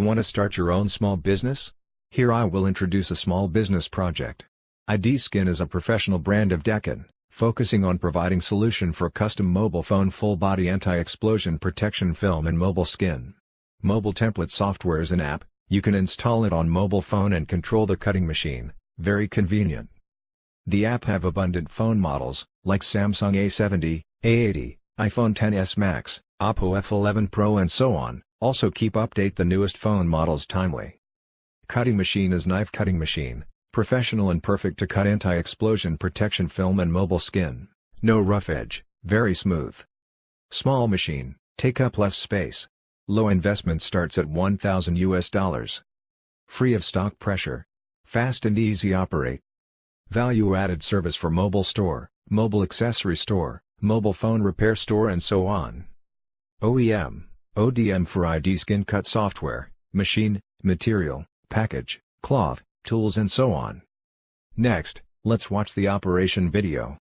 Want to start your own small business? Here I will introduce a small business project. idskin is a professional brand of Daqin, focusing on providing solution for custom mobile phone full-body anti-explosion protection film and mobile skin. Mobile template software is an app. You can install it on mobile phone and control the cutting machine, very convenient. The app have abundant phone models, like Samsung A70, A80, iPhone XS Max, Oppo F11 Pro and so on. Also keep update the newest phone models timely. Cutting machine is knife cutting machine, professional and perfect to cut anti-explosion protection film and mobile skin. No rough edge, very smooth. Small machine, take up less space. Low investment starts at $1,000. Free of stock pressure. Fast and easy operate. Value-added service for mobile store, mobile accessory store, mobile phone repair store and so on. OEM, ODM for idskincut software, machine, material, package, cloth, tools and so on. Next, let's watch the operation video.